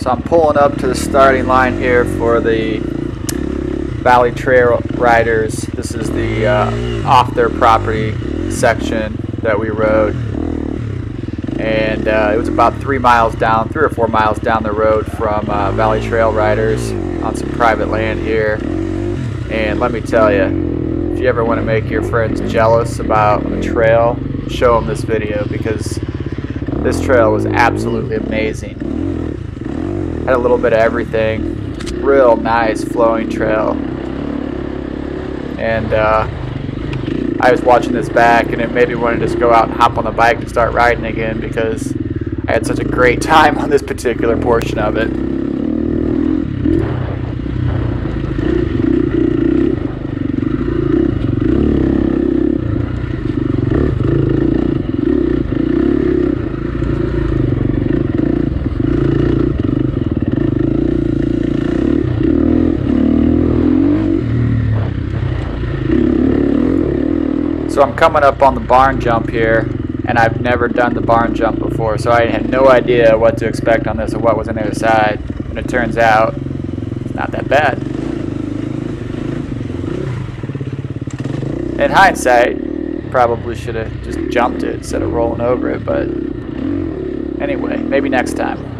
So I'm pulling up to the starting line here for the Valley Trail Riders. This is the off their property section that we rode, and it was about 3 or 4 miles down the road from Valley Trail Riders on some private land here. And let me tell you, if you ever want to make your friends jealous about a trail, show them this video, because this trail was absolutely amazing. Had a little bit of everything. Real nice flowing trail. And I was watching this back, and it made me want to just go out and hop on the bike and start riding again, because I had such a great time on this particular portion of it. So I'm coming up on the barn jump here, and I've never done the barn jump before, so I had no idea what to expect on this or what was on the other side, and it turns out it's not that bad. In hindsight, probably should have just jumped it instead of rolling over it, but anyway, maybe next time.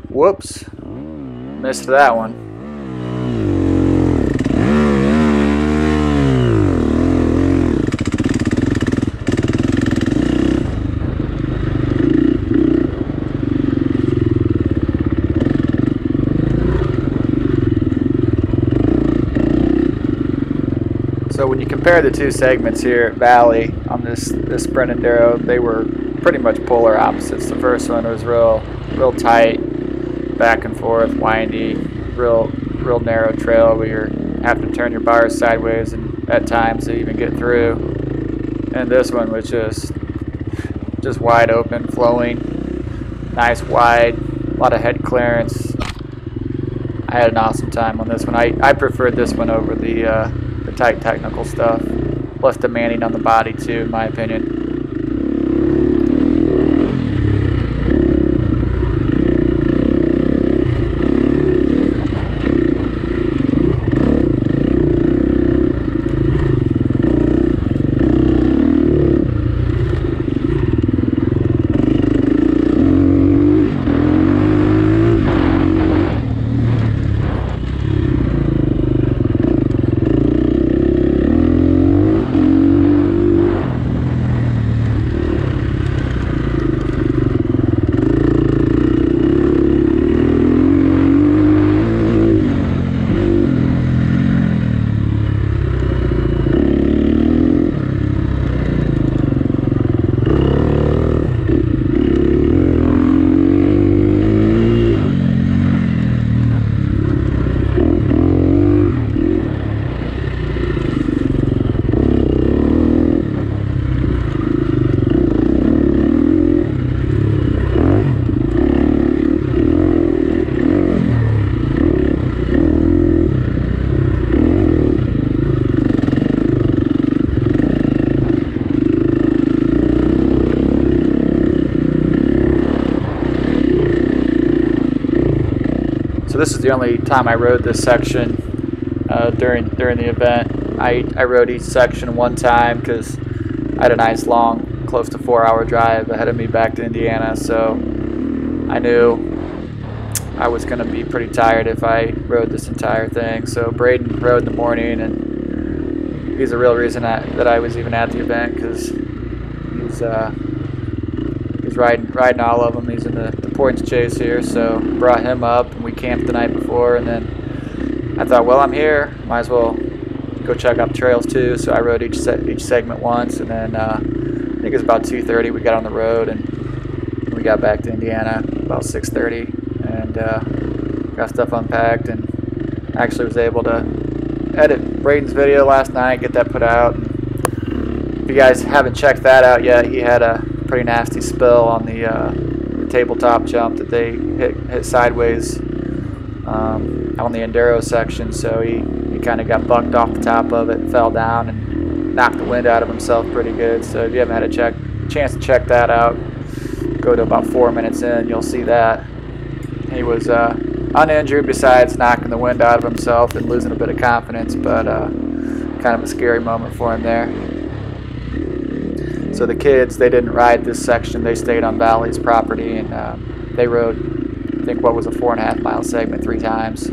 Whoops, missed that one. So when you compare the two segments here at Valley on this Sprint Enduro, they were pretty much polar opposites. The first one was real tight, back and forth, windy, real narrow trail where you have to turn your bars sideways and at times to even get through. And this one was just wide open, flowing, nice wide, a lot of head clearance. I had an awesome time on this one. I preferred this one over the tight technical stuff. Less demanding on the body too, in my opinion. So this is the only time I rode this section during the event. I rode each section one time because I had a nice long, close to 4-hour drive ahead of me back to Indiana, so I knew I was going to be pretty tired if I rode this entire thing. So Braden rode in the morning, and he's the real reason that I was even at the event, because he's riding all of them. He's in the points chase here, so brought him up, and we camped the night before, and then I thought, well, I'm here, might as well go check out the trails too. So I rode each segment once, and then I think it was about 2:30 we got on the road, and we got back to Indiana about 6:30, and got stuff unpacked, and actually was able to edit Braden's video last night, get that put out. If you guys haven't checked that out yet, he had a pretty nasty spill on the tabletop jump that they hit sideways on the Enduro section. So he kind of got bucked off the top of it and fell down and knocked the wind out of himself pretty good. So if you haven't had a chance to check that out, go to about 4 minutes in, you'll see that. He was uninjured besides knocking the wind out of himself and losing a bit of confidence, but kind of a scary moment for him there. So the kids, they didn't ride this section. They stayed on Valley's property, and they rode, I think, what was a 4.5 mile segment 3 times.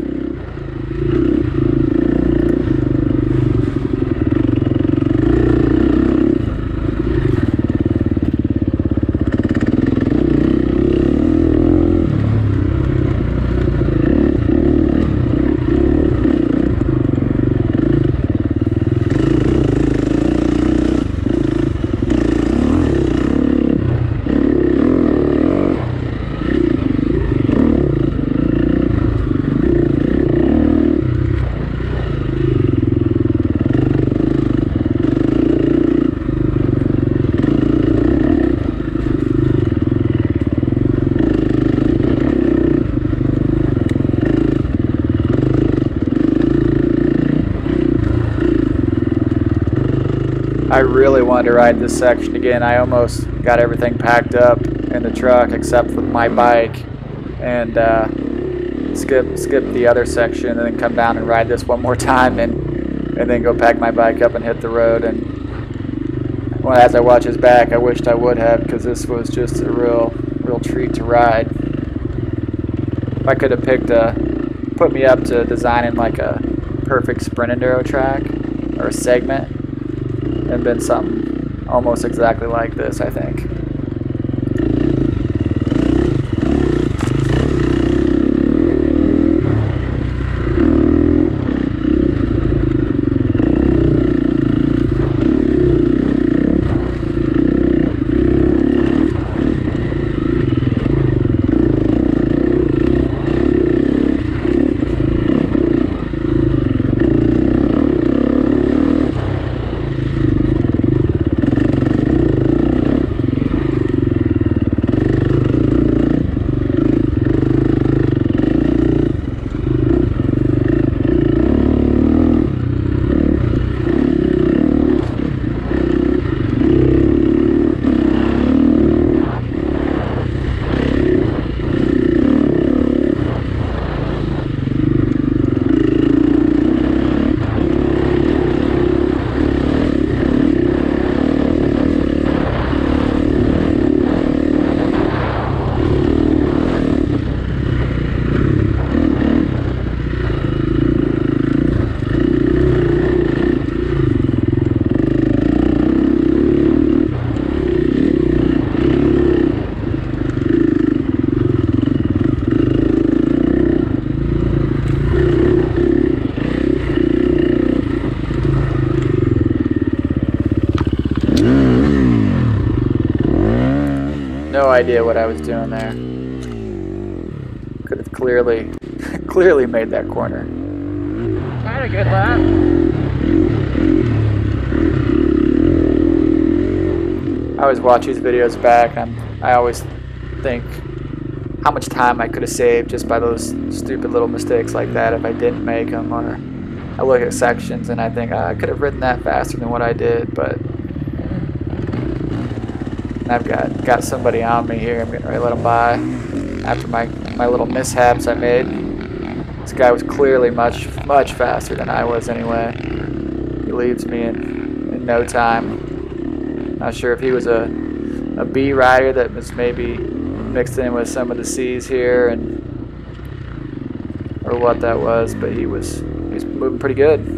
I really wanted to ride this section again. I almost got everything packed up in the truck except for my bike, and skip the other section and then come down and ride this one more time, and then go pack my bike up and hit the road. And as I watch his back, I wished I would have, because this was just a real treat to ride. If I could have put me up to designing like a perfect Sprint Enduro track or a segment, and been something almost exactly like this, I think. No idea what I was doing there. Could have clearly made that corner. Had a good lap. I always watch these videos back, and I always think how much time I could have saved just by those stupid little mistakes like that if I didn't make them. Or I look at sections and I think, I could have ridden that faster than what I did, but I've got somebody on me here. I'm getting ready to let him by after my little mishaps I made. This guy was clearly much faster than I was anyway. He leaves me in no time. Not sure if he was a B rider that was maybe mixed in with some of the C's here, or what that was, but he was moving pretty good.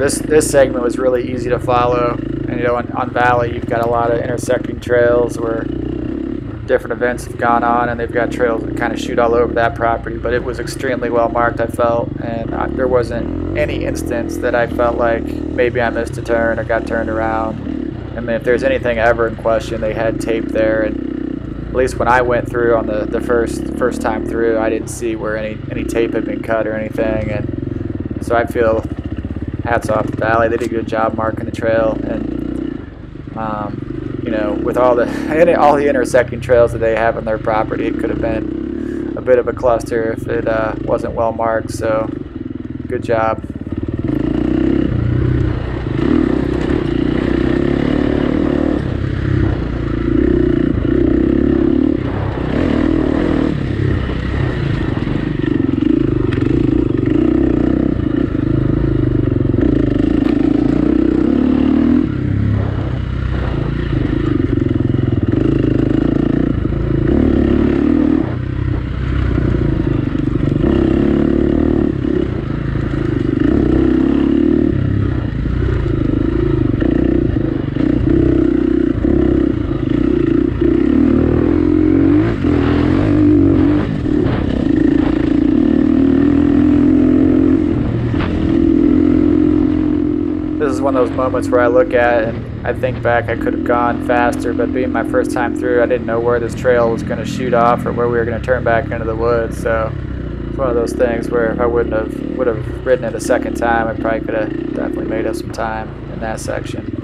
this segment was really easy to follow. And you know, on Valley, you've got a lot of intersecting trails where different events have gone on, and they've got trails that kind of shoot all over that property. But it was extremely well marked, I felt, and there wasn't any instance that I felt like maybe I missed a turn or got turned around. I mean, if there's anything ever in question, they had tape there, and at least when I went through on the first time through, I didn't see where any tape had been cut or anything. And so I feel hats off to Valley. They did a good job marking the trail, and you know, with all the intersecting trails that they have on their property, it could have been a bit of a cluster if it wasn't well marked. So good job. This is one of those moments where I look at it and I think back, I could have gone faster, but being my first time through, I didn't know where this trail was going to shoot off or where we were going to turn back into the woods. So it's one of those things where if I would have ridden it a second time, I probably could have definitely made up some time in that section.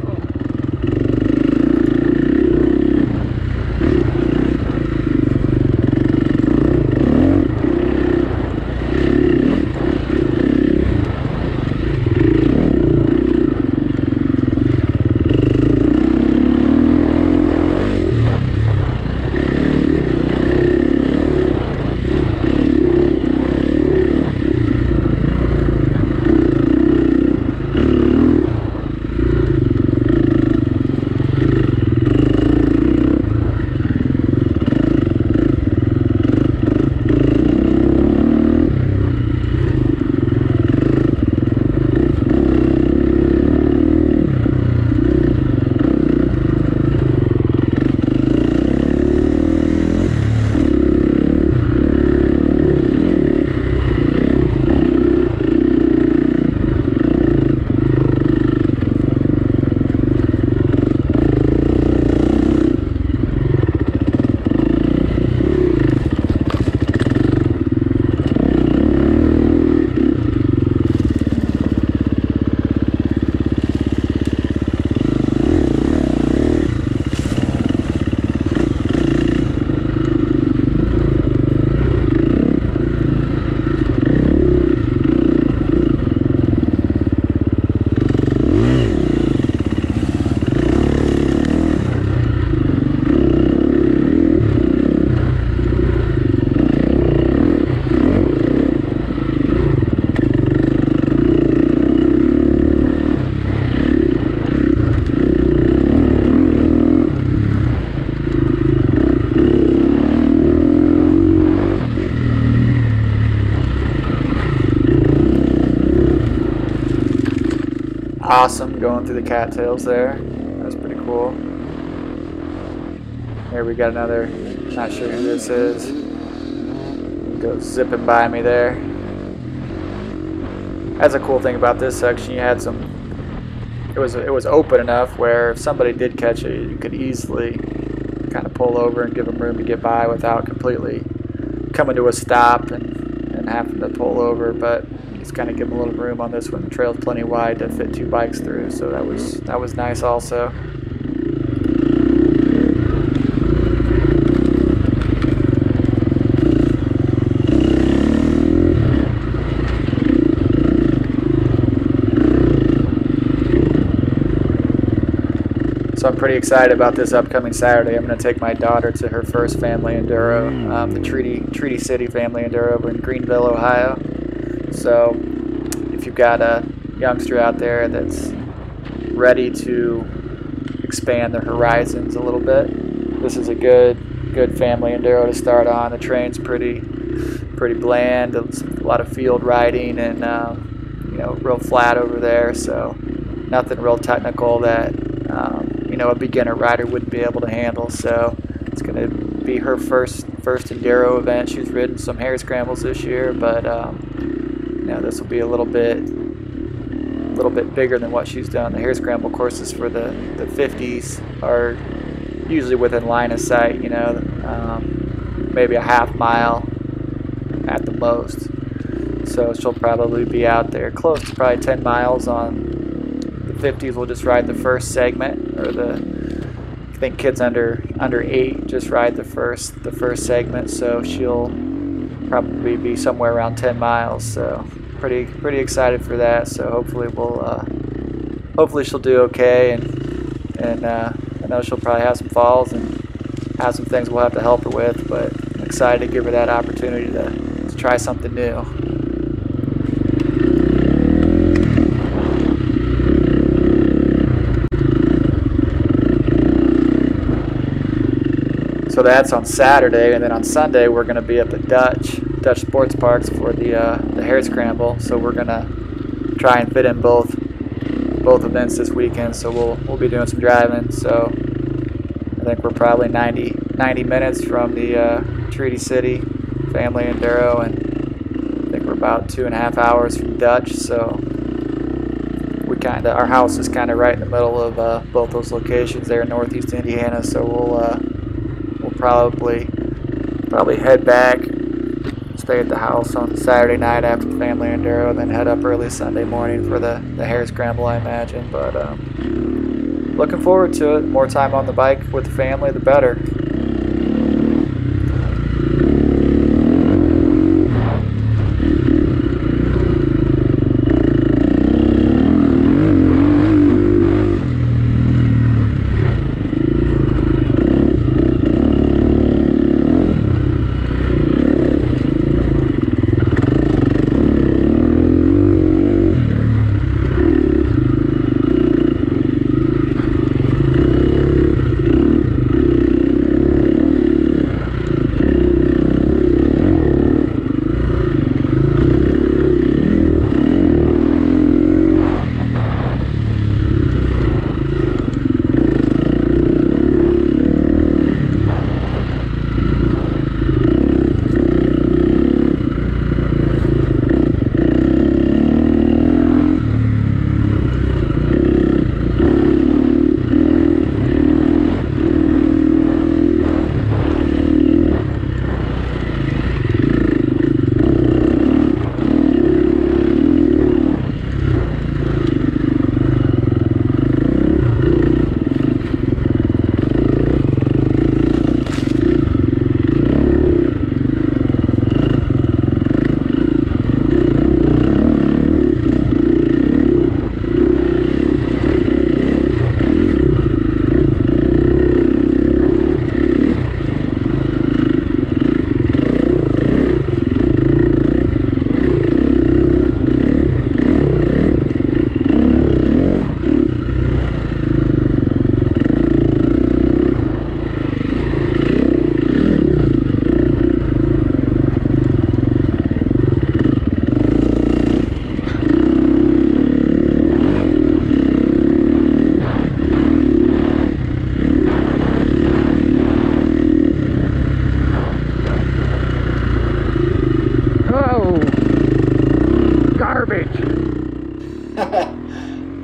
Awesome, going through the cattails there. That's pretty cool. Here we got another, not sure who this is. Goes zipping by me there. That's a cool thing about this section. You had some, it was open enough where if somebody did catch it, you could easily kind of pull over and give them room to get by without completely coming to a stop and having to pull over. But just kind of give them a little room on this one. The trail's plenty wide to fit 2 bikes through, so that was nice also. So I'm pretty excited about this upcoming Saturday. I'm going to take my daughter to her first family enduro, the Treaty City Family Enduro over in Greenville, Ohio. So if you've got a youngster out there that's ready to expand their horizons a little bit, this is a good family enduro to start on. The terrain's pretty bland, a lot of field riding, and real flat over there, so nothing real technical that a beginner rider wouldn't be able to handle. So it's going to be her first enduro event. She's ridden some hare scrambles this year, but this will be a little bit bigger than what she's done. The hare scramble courses for the 50s are usually within line of sight, maybe a half mile at the most. So she'll probably be out there close to probably 10 miles on the 50s. We'll just ride the first segment, or I think kids under 8 just ride the first segment. So she'll probably be somewhere around 10 miles. So pretty excited for that. So hopefully she'll do okay, and I know she'll probably have some falls and have some things we'll have to help her with, but I'm excited to give her that opportunity to try something new. So that's on Saturday, and then on Sunday we're going to be at the Dutch Sports Parks for the hare scramble. So we're going to try and fit in both events this weekend. So we'll be doing some driving. So I think we're probably 90 minutes from the Treaty City Family Enduro, and I think we're about 2.5 hours from Dutch. So our house is kind of right in the middle of both those locations there in northeast Indiana. So we'll probably head back, stay at the house on Saturday night after the Family Enduro, then head up early Sunday morning for the hare scramble, I imagine. But looking forward to it. More time on the bike with the family, the better.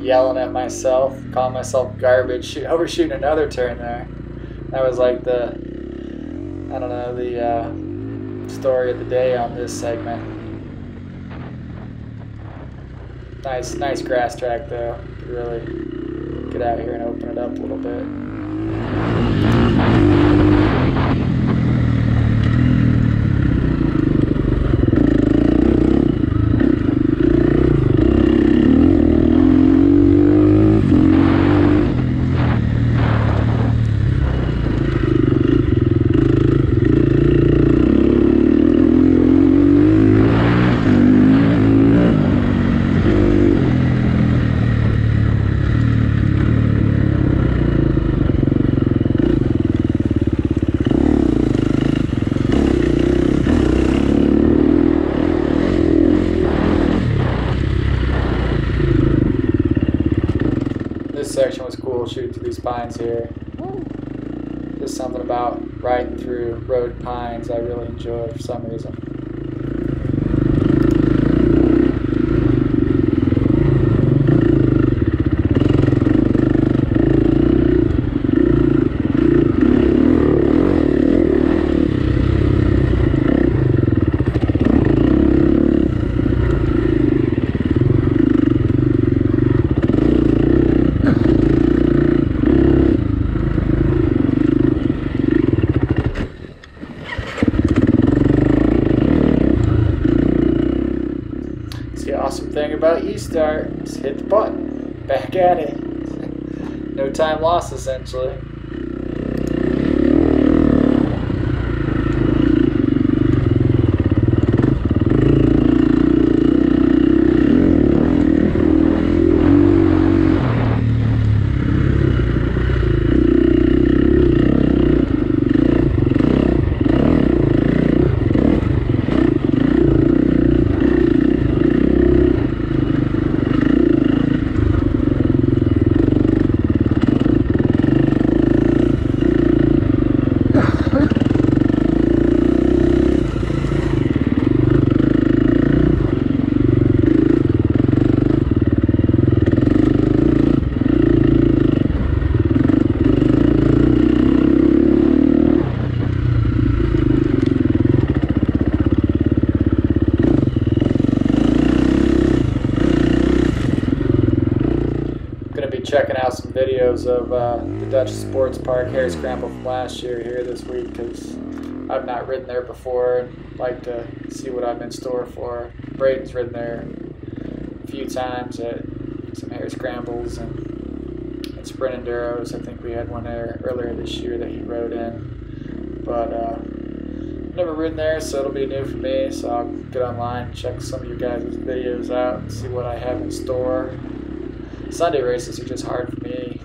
Yelling at myself, calling myself garbage, overshooting another turn there. That was like the story of the day on this segment. Nice grass track though. Could really get out here and open it up a little bit. section was cool, shooting through these pines here. Just something about riding through road pines I really enjoy for some reason. The awesome thing about E-Start, just hit the button, back at it. No time lost essentially. Checking out some videos of the Dutch Sports Park Hare Scramble from last year here this week, because I've not ridden there before and like to see what I'm in store for. Braden's ridden there a few times at some hare scrambles and sprint enduros. I think we had one there earlier this year that he rode in, but never ridden there, so it'll be new for me. So I'll get online, check some of you guys' videos out, and see what I have in store. Sunday races are just hard for me.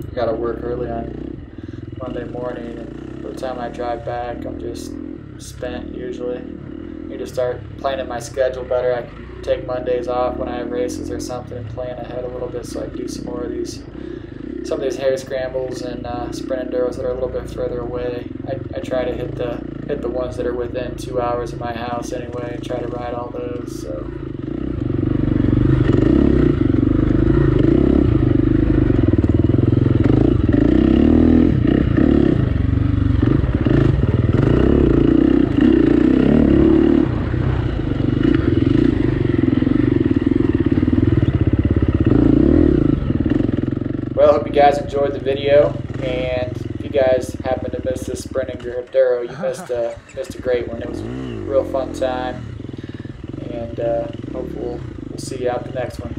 I gotta work early on Monday morning, and by the time I drive back, I'm just spent usually. Need to start planning my schedule better. I can take Mondays off when I have races or something and plan ahead a little bit so I can do some more of these, some of these hare scrambles and sprint enduros that are a little bit further away. I try to hit the ones that are within 2 hours of my house anyway, and try to ride all those. So. Well, I hope you guys enjoyed the video, and if you guys happen to miss this Sprint Enduro, you missed a great one. It was a real fun time, and hopefully we'll see you out the next one.